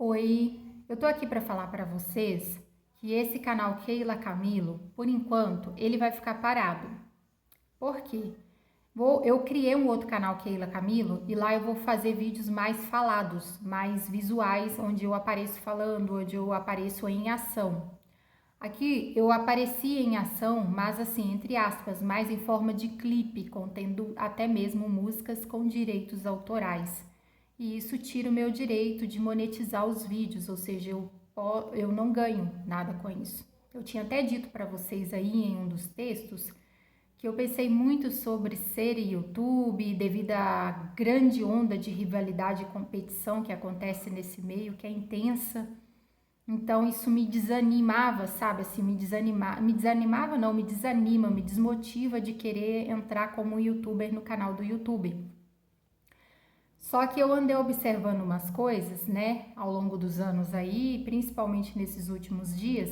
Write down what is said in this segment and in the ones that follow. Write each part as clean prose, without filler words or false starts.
Oi, eu tô aqui para falar para vocês que esse canal Keila Camilo, por enquanto, ele vai ficar parado. Por quê? Eu criei um outro canal Keila Camilo e lá eu vou fazer vídeos mais falados, mais visuais, onde eu apareço falando, onde eu apareço em ação. Aqui eu apareci em ação, mas assim, entre aspas, mais em forma de clipe, contendo até mesmo músicas com direitos autorais. E isso tira o meu direito de monetizar os vídeos, ou seja, eu não ganho nada com isso. Eu tinha até dito para vocês aí em um dos textos que eu pensei muito sobre ser YouTube devido à grande onda de rivalidade e competição que acontece nesse meio, que é intensa. Então isso me desanimava, sabe? Assim, me desanimava não, me desanima, me desmotiva de querer entrar como youtuber no canal do YouTube. Só que eu andei observando umas coisas, né, ao longo dos anos aí, principalmente nesses últimos dias,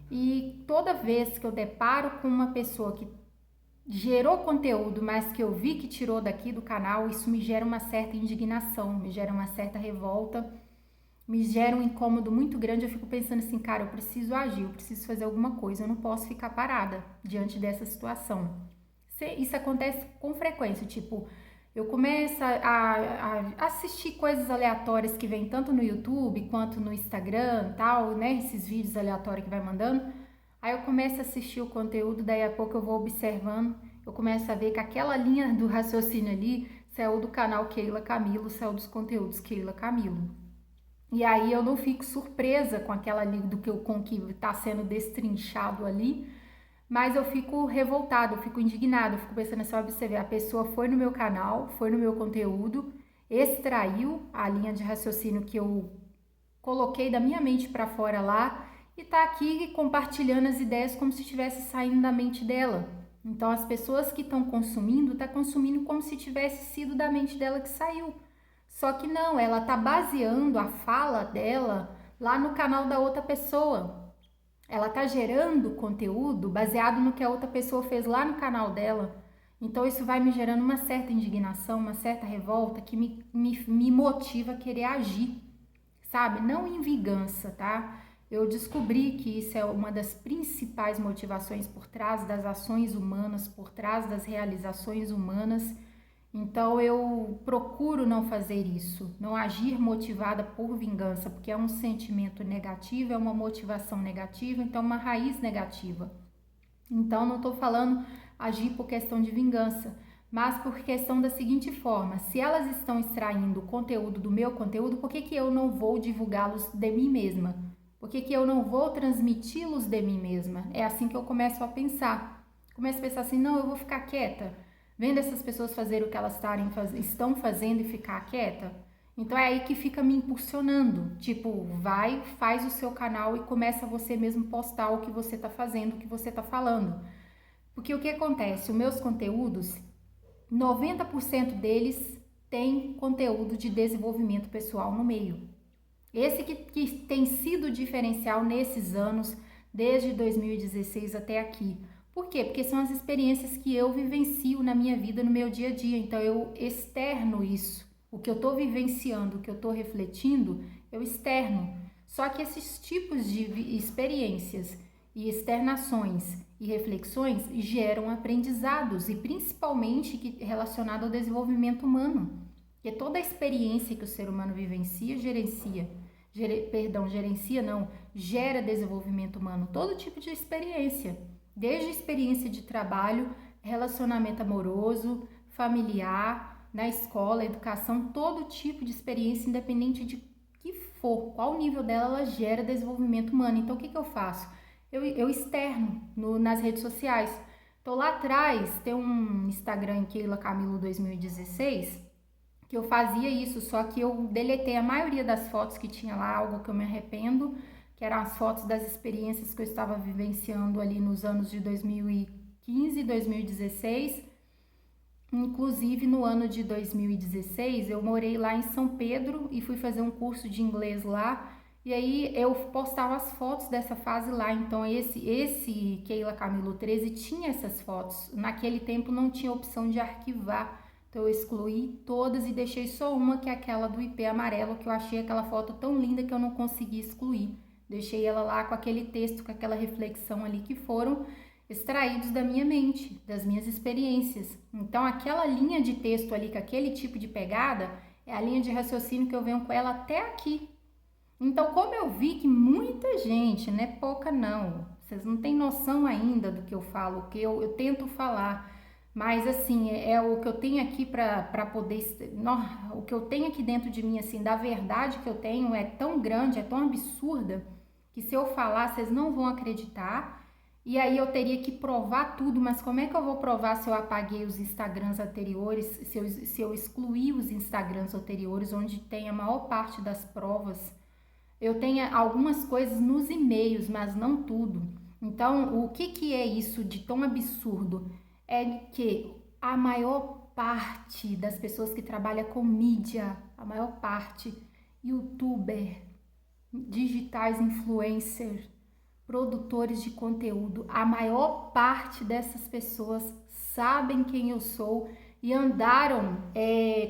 e toda vez que eu deparo com uma pessoa que gerou conteúdo, mas que eu vi que tirou daqui do canal, isso me gera uma certa indignação, me gera uma certa revolta, me gera um incômodo muito grande. Eu fico pensando assim, cara, eu preciso agir, eu preciso fazer alguma coisa, eu não posso ficar parada diante dessa situação. Isso acontece com frequência, tipo, eu começo a assistir coisas aleatórias que vem tanto no YouTube quanto no Instagram, tal, né? Esses vídeos aleatórios que vai mandando. Aí eu começo a assistir o conteúdo, daí a pouco eu vou observando, eu começo a ver que aquela linha do raciocínio ali saiu do canal Keila Camilo, saiu dos conteúdos Keila Camilo. E aí eu não fico surpresa com aquela linha com que está sendo destrinchado ali, mas eu fico revoltada, eu fico indignada, eu fico pensando assim, observar, a pessoa foi no meu canal, foi no meu conteúdo, extraiu a linha de raciocínio que eu coloquei da minha mente para fora lá e tá aqui compartilhando as ideias como se estivesse saindo da mente dela. Então as pessoas que estão consumindo, tá consumindo como se tivesse sido da mente dela que saiu. Só que não, ela tá baseando a fala dela lá no canal da outra pessoa. Ela tá gerando conteúdo baseado no que a outra pessoa fez lá no canal dela. Então isso vai me gerando uma certa indignação, uma certa revolta que me motiva a querer agir, sabe? Não em vingança, tá? Eu descobri que isso é uma das principais motivações por trás das ações humanas, por trás das realizações humanas. Então eu procuro não fazer isso, não agir motivada por vingança, porque é um sentimento negativo, é uma motivação negativa, então é uma raiz negativa. Então não estou falando agir por questão de vingança, mas por questão da seguinte forma: se elas estão extraindo o conteúdo do meu conteúdo, por que que eu não vou divulgá-los de mim mesma? Por que que eu não vou transmiti-los de mim mesma? É assim que eu começo a pensar. Começo a pensar assim, não, eu vou ficar quieta, vendo essas pessoas fazerem o que elas estão fazendo e ficar quieta. Então é aí que fica me impulsionando, tipo, vai, faz o seu canal e começa você mesmo postar o que você está fazendo, o que você está falando. Porque o que acontece? Os meus conteúdos, 90% deles tem conteúdo de desenvolvimento pessoal no meio. Esse que tem sido diferencial nesses anos, desde 2016 até aqui. Por quê? Porque são as experiências que eu vivencio na minha vida, no meu dia a dia. Então eu externo isso. O que eu estou vivenciando, o que eu estou refletindo, eu externo. Só que esses tipos de experiências e externações e reflexões geram aprendizados, e principalmente relacionado ao desenvolvimento humano. Porque toda a experiência que o ser humano vivencia, gera desenvolvimento humano. Todo tipo de experiência, desde experiência de trabalho, relacionamento amoroso, familiar, na escola, educação, todo tipo de experiência, independente de que for, qual nível dela, ela gera desenvolvimento humano. Então o que eu faço? Eu externo nas redes sociais. Então lá atrás tem um Instagram, Keila Camilo 2016, que eu fazia isso, só que eu deletei a maioria das fotos que tinha lá, algo que eu me arrependo, que eram as fotos das experiências que eu estava vivenciando ali nos anos de 2015 e 2016. Inclusive no ano de 2016 eu morei lá em São Pedro e fui fazer um curso de inglês lá, e aí eu postava as fotos dessa fase lá. Então esse Keila Camilo 13 tinha essas fotos. Naquele tempo não tinha opção de arquivar Então eu excluí todas e deixei só uma, que é aquela do IP amarelo, que eu achei aquela foto tão linda que eu não consegui excluir. Deixei ela lá com aquele texto, com aquela reflexão ali, que foram extraídos da minha mente, das minhas experiências. Então aquela linha de texto ali, com aquele tipo de pegada, é a linha de raciocínio que eu venho com ela até aqui. Então, como eu vi que muita gente, não é pouca não, vocês não têm noção ainda do que eu falo, o que eu tento falar, mas assim, é o que eu tenho aqui para poder, o que eu tenho aqui dentro de mim, assim, da verdade que eu tenho é tão grande, é tão absurda, que se eu falar, vocês não vão acreditar, e aí eu teria que provar tudo, mas como é que eu vou provar se eu apaguei os Instagrams anteriores, se eu excluí os Instagrams anteriores, onde tem a maior parte das provas? Eu tenho algumas coisas nos e-mails, mas não tudo. Então, o que é isso de tão absurdo? É que a maior parte das pessoas que trabalham com mídia, a maior parte, youtuber, digitais influencers, produtores de conteúdo, a maior parte dessas pessoas sabem quem eu sou e andaram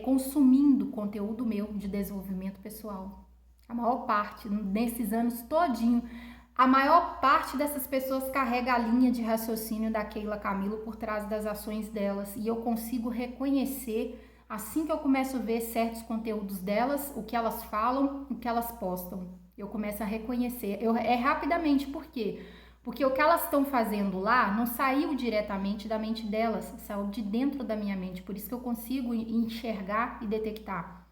consumindo conteúdo meu de desenvolvimento pessoal. A maior parte, nesses anos todinho, a maior parte dessas pessoas carrega a linha de raciocínio da Keila Camilo por trás das ações delas, e eu consigo reconhecer assim que eu começo a ver certos conteúdos delas, o que elas falam, o que elas postam. Eu começo a reconhecer, rapidamente, por quê? Porque o que elas estão fazendo lá não saiu diretamente da mente delas, saiu de dentro da minha mente, por isso que eu consigo enxergar e detectar.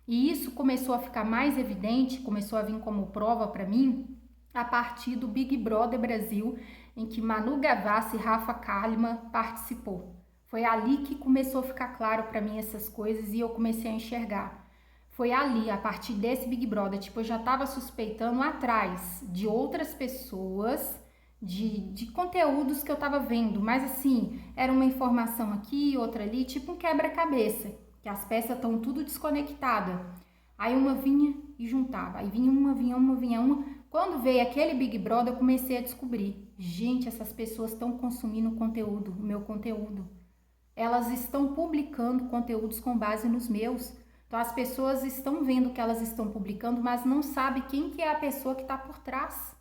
E isso começou a ficar mais evidente, começou a vir como prova para mim, a partir do Big Brother Brasil, em que Manu Gavassi e Rafa Kalimann participou. Foi ali que começou a ficar claro para mim essas coisas e eu comecei a enxergar. Foi ali, a partir desse Big Brother, tipo, eu já estava suspeitando atrás de outras pessoas, de conteúdos que eu estava vendo, mas assim, era uma informação aqui, outra ali, tipo um quebra-cabeça, que as peças estão tudo desconectadas. Aí uma vinha e juntava, aí vinha uma. Quando veio aquele Big Brother, eu comecei a descobrir, gente, essas pessoas estão consumindo conteúdo, o meu conteúdo. Elas estão publicando conteúdos com base nos meus. Então as pessoas estão vendo que elas estão publicando, mas não sabe quem que é a pessoa que está por trás.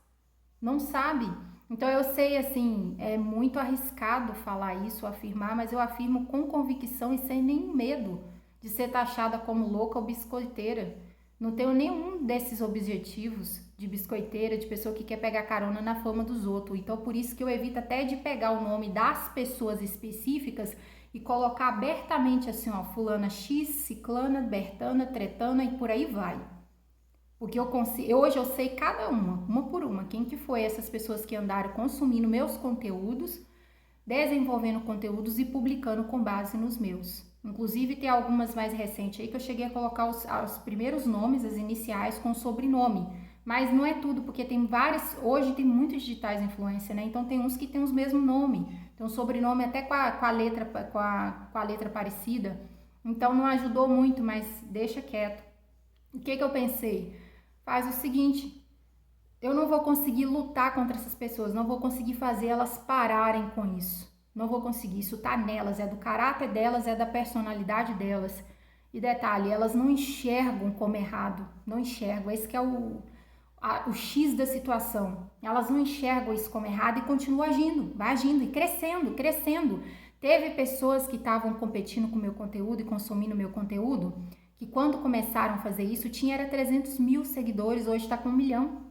Não sabe. Então eu sei, assim, é muito arriscado falar isso, afirmar, mas eu afirmo com convicção e sem nenhum medo de ser taxada como louca ou biscoiteira. Não tenho nenhum desses objetivos de biscoiteira, de pessoa que quer pegar carona na fama dos outros. Então por isso que eu evito até de pegar o nome das pessoas específicas e colocar abertamente assim, ó, fulana X, ciclana, bertana, tretana e por aí vai. Porque hoje eu sei cada uma por uma, quem que foi essas pessoas que andaram consumindo meus conteúdos, desenvolvendo conteúdos e publicando com base nos meus. Inclusive tem algumas mais recentes aí que eu cheguei a colocar os primeiros nomes, as iniciais com sobrenome. Mas não é tudo, porque tem vários, hoje tem muitos digitais influencer, né? Então tem uns que tem os mesmos nomes, tem um sobrenome até com a letra parecida. Então não ajudou muito, mas deixa quieto. O que eu pensei? Faz o seguinte, eu não vou conseguir lutar contra essas pessoas, não vou conseguir fazer elas pararem com isso. Não vou conseguir, isso tá nelas, é do caráter delas, é da personalidade delas. E detalhe, elas não enxergam como errado, não enxergam, esse que é o X da situação. Elas não enxergam isso como errado e continuam agindo, vai agindo e crescendo. Teve pessoas que estavam competindo com o meu conteúdo e consumindo meu conteúdo, que quando começaram a fazer isso, era 300 mil seguidores, hoje está com 1 milhão.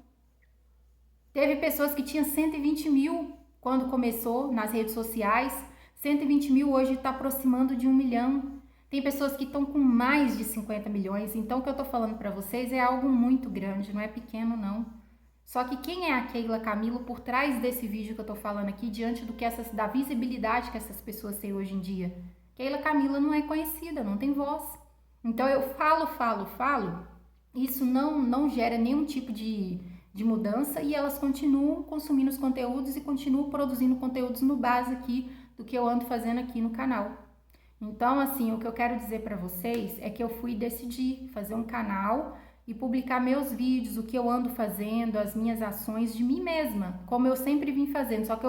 Teve pessoas que tinham 120 mil quando começou nas redes sociais, 120 mil hoje está aproximando de 1 milhão. Tem pessoas que estão com mais de 50 milhões, então o que eu estou falando para vocês é algo muito grande, não é pequeno não. Só que quem é a Keila Camilo por trás desse vídeo que eu estou falando aqui, diante da visibilidade que essas pessoas têm hoje em dia? Keila Camilo não é conhecida, não tem voz. Então eu falo, isso não gera nenhum tipo de mudança e elas continuam consumindo os conteúdos e continuam produzindo conteúdos no base aqui do que eu ando fazendo aqui no canal. Então, assim, o que eu quero dizer para vocês é que eu decidi fazer um canal e publicar meus vídeos, o que eu ando fazendo, as minhas ações de mim mesma, como eu sempre vim fazendo, só que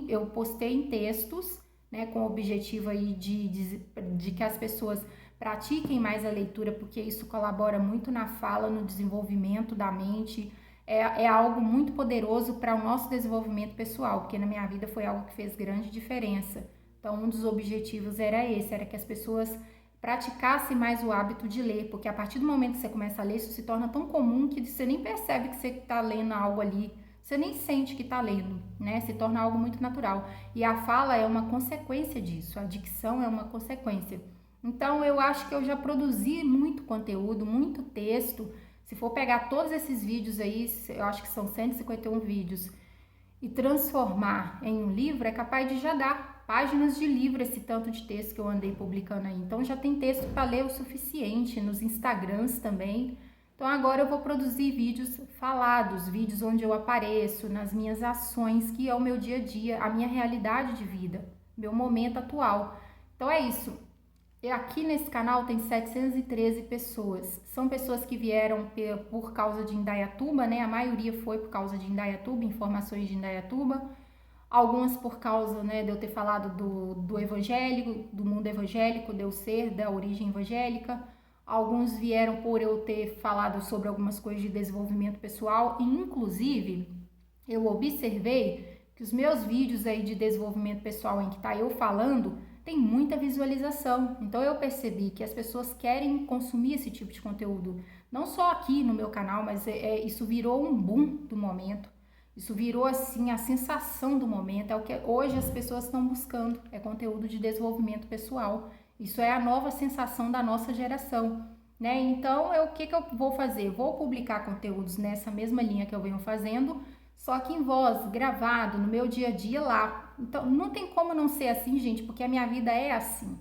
eu postei em textos, né, com o objetivo aí de que as pessoas pratiquem mais a leitura, porque isso colabora muito na fala, no desenvolvimento da mente. É algo muito poderoso para o nosso desenvolvimento pessoal, porque na minha vida foi algo que fez grande diferença. Então, um dos objetivos era esse, era que as pessoas praticassem mais o hábito de ler, porque a partir do momento que você começa a ler, isso se torna tão comum que você nem percebe que você está lendo algo ali, você nem sente que está lendo, né? Se torna algo muito natural. E a fala é uma consequência disso, a dicção é uma consequência. Então, eu acho que eu já produzi muito conteúdo, muito texto. Se for pegar todos esses vídeos aí, eu acho que são 151 vídeos, e transformar em um livro, é capaz de já dar páginas de livro esse tanto de texto que eu andei publicando aí. Então já tem texto para ler o suficiente, nos Instagrams também. Então agora eu vou produzir vídeos falados, vídeos onde eu apareço, nas minhas ações, que é o meu dia a dia, a minha realidade de vida, meu momento atual. Então é isso. Aqui nesse canal tem 713 pessoas. São pessoas que vieram por causa de Indaiatuba, né? A maioria foi por causa de Indaiatuba, informações de Indaiatuba. Algumas por causa, né, de eu ter falado do evangélico, do mundo evangélico, de eu ser da origem evangélica. Alguns vieram por eu ter falado sobre algumas coisas de desenvolvimento pessoal. E, inclusive, eu observei que os meus vídeos aí de desenvolvimento pessoal em que tá eu falando tem muita visualização. Então eu percebi que as pessoas querem consumir esse tipo de conteúdo. Não só aqui no meu canal, mas isso virou um boom do momento. Isso virou assim a sensação do momento. É o que hoje as pessoas estão buscando. É conteúdo de desenvolvimento pessoal. Isso é a nova sensação da nossa geração, né? Então, o que eu vou fazer? Vou publicar conteúdos nessa mesma linha que eu venho fazendo, só que em voz, gravado, no meu dia a dia lá. Então, não tem como não ser assim, gente, porque a minha vida é assim.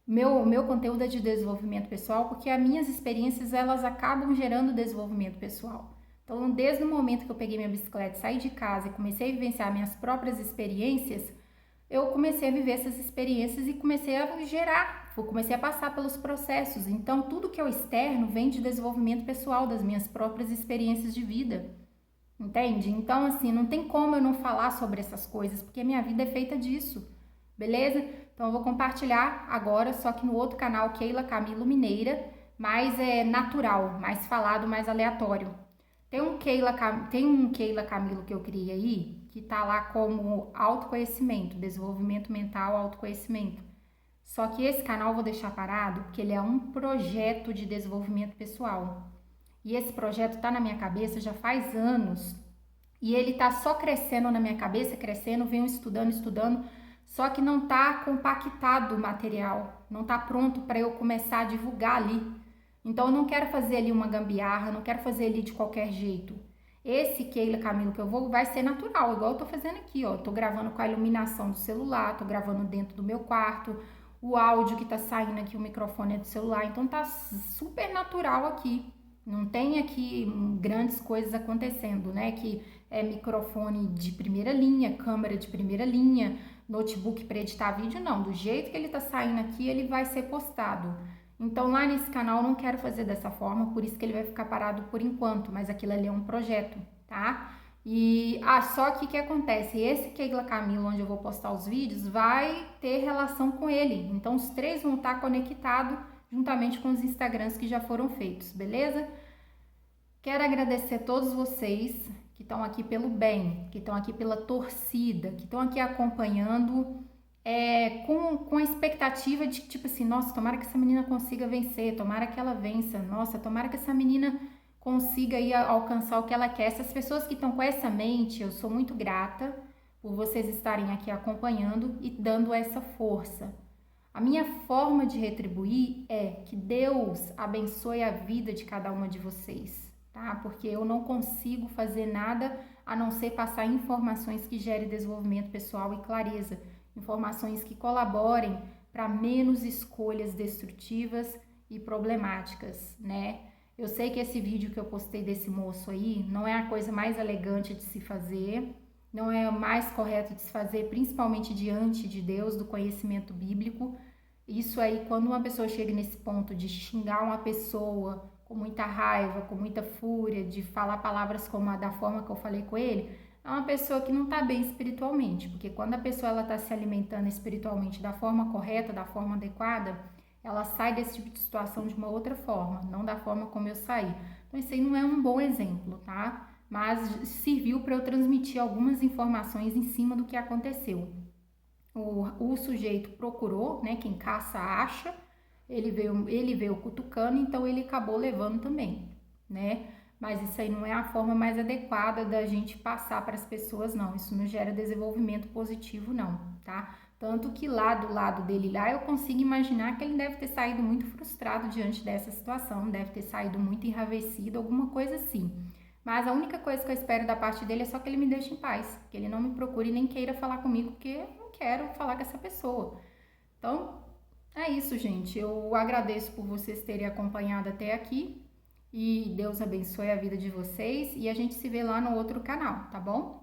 Meu conteúdo é de desenvolvimento pessoal, porque as minhas experiências, elas acabam gerando desenvolvimento pessoal. Então, desde o momento que eu peguei minha bicicleta, saí de casa e comecei a vivenciar minhas próprias experiências, eu comecei a viver essas experiências e comecei a gerar, comecei a passar pelos processos. Então, tudo que eu externo vem de desenvolvimento pessoal, das minhas próprias experiências de vida. Entende? Então, assim, não tem como eu não falar sobre essas coisas, porque a minha vida é feita disso, beleza? Então, eu vou compartilhar agora, só que no outro canal, Keila Camilo Mineira, mais natural, mais falado, mais aleatório. Tem um Keila Camilo que eu criei aí, que tá lá como autoconhecimento, desenvolvimento mental, autoconhecimento. Só que esse canal eu vou deixar parado, porque ele é um projeto de desenvolvimento pessoal. E esse projeto tá na minha cabeça já faz anos. E ele tá só crescendo na minha cabeça, crescendo, venho estudando, só que não tá compactado o material, não tá pronto para eu começar a divulgar ali. Então eu não quero fazer ali uma gambiarra, não quero fazer ali de qualquer jeito. Esse Keila Camilo que eu vou vai ser natural, igual eu tô fazendo aqui, ó. Tô gravando com a iluminação do celular, tô gravando dentro do meu quarto, o áudio que tá saindo aqui, o microfone é do celular, então tá super natural aqui. Não tem aqui grandes coisas acontecendo, né? Que é microfone de primeira linha, câmera de primeira linha, notebook para editar vídeo, não. Do jeito que ele tá saindo aqui, ele vai ser postado. Então, lá nesse canal eu não quero fazer dessa forma, por isso que ele vai ficar parado por enquanto, mas aquilo ali é um projeto, tá? E, só que o que acontece? Esse Keila Camilo, onde eu vou postar os vídeos, vai ter relação com ele. Então, os três vão estar conectados juntamente com os Instagrams que já foram feitos, beleza? Quero agradecer a todos vocês que estão aqui pelo bem, que estão aqui pela torcida, que estão aqui acompanhando com a expectativa de tipo assim, nossa, tomara que essa menina consiga vencer, tomara que ela vença, nossa, tomara que essa menina consiga ir alcançar o que ela quer. Essas pessoas que estão com essa mente, eu sou muito grata por vocês estarem aqui acompanhando e dando essa força. A minha forma de retribuir é que Deus abençoe a vida de cada uma de vocês, tá? Porque eu não consigo fazer nada a não ser passar informações que gerem desenvolvimento pessoal e clareza, informações que colaborem para menos escolhas destrutivas e problemáticas, né? Eu sei que esse vídeo que eu postei desse moço aí não é a coisa mais elegante de se fazer, não é o mais correto de se fazer, principalmente diante de Deus, do conhecimento bíblico. Isso aí, quando uma pessoa chega nesse ponto de xingar uma pessoa com muita raiva, com muita fúria, de falar palavras como a da forma que eu falei com ele, é uma pessoa que não está bem espiritualmente, porque quando a pessoa ela está se alimentando espiritualmente da forma correta, da forma adequada, ela sai desse tipo de situação de uma outra forma, não da forma como eu saí. Então isso aí não é um bom exemplo, tá? Mas serviu para eu transmitir algumas informações em cima do que aconteceu. O sujeito procurou, né? Quem caça acha. Ele veio cutucando, então ele acabou levando também, né? Mas isso aí não é a forma mais adequada da gente passar para as pessoas, não. Isso não gera desenvolvimento positivo, não, tá? Tanto que lá do lado dele lá, eu consigo imaginar que ele deve ter saído muito frustrado diante dessa situação, deve ter saído muito enraivecido, alguma coisa assim. Mas a única coisa que eu espero da parte dele é só que ele me deixe em paz, que ele não me procure nem queira falar comigo, porque eu não quero falar com essa pessoa. Então, é isso, gente. Eu agradeço por vocês terem acompanhado até aqui e Deus abençoe a vida de vocês e a gente se vê lá no outro canal, tá bom?